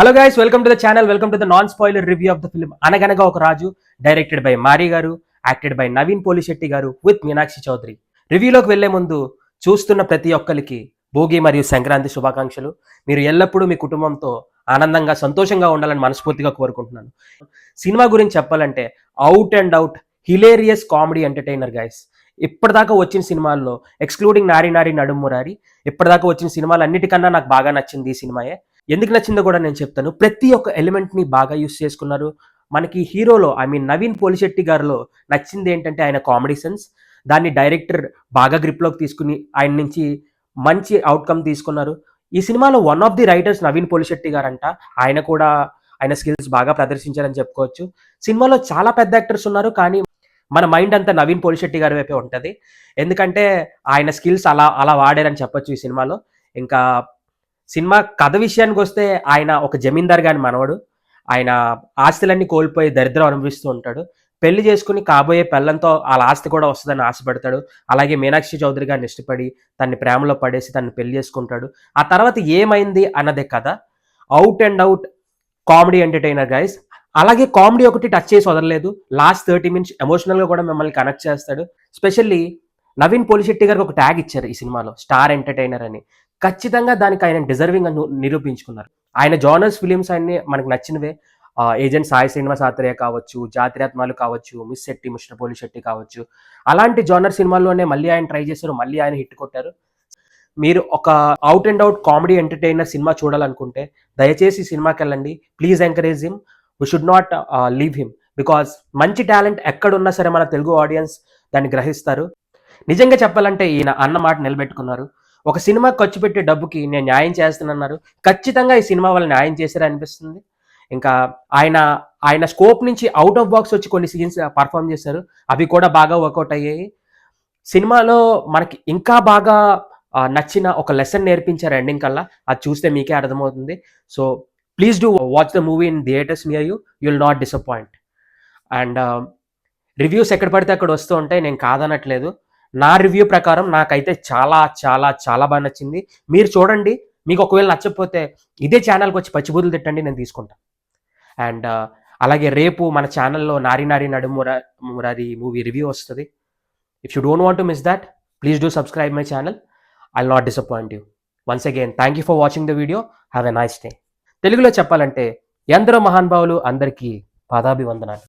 Hello guys, welcome to the channel. Welcome to the non spoiler review of the film అనగనగా ఒక రాజు, directed by Marie గారు, acted by Naveen Polisetty గారు with Meenakshi Chowdary. రివ్యూలోకి వెళ్లే ముందు చూస్తున్న ప్రతి ఒక్కరికి భోగి మరియు సంక్రాంతి శుభాకాంక్షలు. మీరు ఎల్లప్పుడూ మీ కుటుంబంతో ఆనందంగా సంతోషంగా ఉండాలని మనస్ఫూర్తిగా కోరుకుంటున్నాను. సినిమా గురించి చెప్పాలంటే out and out hilarious comedy entertainer guys. ఇప్పటిదాకా వచ్చిన సినిమాల్లో ఎక్స్క్లూడింగ్ నారి నారి నడుము మురారి, ఇప్పటిదాకా వచ్చిన సినిమాలు అన్నిటికన్నా నాకు బాగా నచ్చింది ఈ సినిమాయే. ఎందుకు నచ్చిందో కూడా నేను చెప్తాను. ప్రతి ఒక్క ఎలిమెంట్ని బాగా యూస్ చేసుకున్నారు. మనకి హీరోలో నవీన్ పోలిశెట్టి గారిలో నచ్చింది ఏంటంటే ఆయన కామెడీ సెన్స్. దాన్ని డైరెక్టర్ బాగా గ్రిప్లోకి తీసుకుని ఆయన నుంచి మంచి అవుట్కమ్ తీసుకున్నారు. ఈ సినిమాలో one of the writers Naveen Polishetty గారంట. ఆయన కూడా ఆయన స్కిల్స్ బాగా ప్రదర్శించారని చెప్పుకోవచ్చు. సినిమాలో చాలా పెద్ద యాక్టర్స్ ఉన్నారు, కానీ మన మైండ్ అంతా నవీన్ పోలిశెట్టి గారి వైపే ఉంటుంది. ఎందుకంటే ఆయన స్కిల్స్ అలా అలా వాడారని చెప్పొచ్చు ఈ సినిమాలో. ఇంకా సినిమా కథ విషయానికి వస్తే ఆయన ఒక జమీందార్ గారి మనవడు. ఆయన ఆస్తులన్నీ కోల్పోయి దరిద్రం అనుభవిస్తూ ఉంటాడు. పెళ్లి చేసుకుని కాబోయే పెళ్ళంతో వాళ్ళ ఆస్తి కూడా వస్తుందని ఆశపడతాడు. అలాగే మీనాక్షి చౌదరి గారిని ఇష్టపడి తన్ని ప్రేమలో పడేసి తన్ని పెళ్లి చేసుకుంటాడు. ఆ తర్వాత ఏమైంది అన్నదే కథ. Out and out comedy entertainer guys. అలాగే కామెడీ ఒకటి టచ్ చేసి వదలలేదు. లాస్ట్ 30 minutes ఎమోషనల్గా కూడా మిమ్మల్ని కనెక్ట్ చేస్తాడు. స్పెషల్లీ నవీన్ పోలిశెట్టి గారికి ఒక ట్యాగ్ ఇచ్చారు ఈ సినిమాలో, స్టార్ ఎంటర్టైనర్ అని. ఖచ్చితంగా దానికి ఆయన డిజర్వింగ్ అని నిరూపించుకున్నారు. ఆయన జానర్స్ ఫిలిమ్స్ అన్ని మనకు నచ్చినవే. ఏజెంట్ సాయి శ్రీనివాస్ ఆత్రేయ కావచ్చు, జాతిరత్నాలు కావచ్చు, మిస్ శెట్టి మిస్టర్ పోలిశెట్టి కావచ్చు, అలాంటి జానర్ సినిమాల్లోనే మళ్ళీ ఆయన ట్రై చేశారు, మళ్ళీ ఆయన హిట్ కొట్టారు. మీరు ఒక out and out comedy entertainer cinema చూడాలనుకుంటే దయచేసి సినిమాకి వెళ్ళండి. Please encourage him. We should not leave him. Because మంచి టాలెంట్ ఎక్కడున్నా సరే మన తెలుగు ఆడియన్స్ దాన్ని గ్రహిస్తారు. నిజంగా చెప్పాలంటే ఈయన అన్న మాట నిలబెట్టుకున్నారు. ఒక సినిమా ఖర్చు పెట్టే డబ్బుకి నేను న్యాయం చేస్తానన్నారు. ఖచ్చితంగా ఈ సినిమా వల్ల న్యాయం చేశారనిపిస్తుంది. ఇంకా ఆయన ఆయన స్కోప్ నుంచి అవుట్ ఆఫ్ బాక్స్ వచ్చి కొన్ని సీన్స్ పర్ఫామ్ చేశారు. అవి కూడా బాగా వర్కౌట్ అయ్యాయి. సినిమాలో మనకి ఇంకా బాగా నచ్చిన ఒక లెసన్ నేర్పించారు ఎండింగ్ కల్లా. అది చూస్తే మీకే అర్థమవుతుంది. So please do watch the movie in theatres near you. You will not disappoint. And reviews ఎక్కడ పడితే అక్కడ వస్తూ ఉంటాయి, నేను కాదనట్లేదు. నా రివ్యూ ప్రకారం నాకైతే చాలా చాలా చాలా బాగా నచ్చింది. మీరు చూడండి. మీకు ఒకవేళ నచ్చకపోతే ఇదే ఛానల్కి వచ్చి పచ్చిబూతులు తిట్టండి, నేను తీసుకుంటాను. అండ్ అలాగే రేపు మన ఛానల్లో నారి నారి నడుము మురారి మూవీ రివ్యూ వస్తుంది. If you don't want to miss that, please do subscribe my channel. I will not disappoint you. Once again thank you for watching the video. Have a nice day. తెలుగులో చెప్పాలంటే ఎందరో మహానుభావులు అందరికీ పాదాభివందనాలు.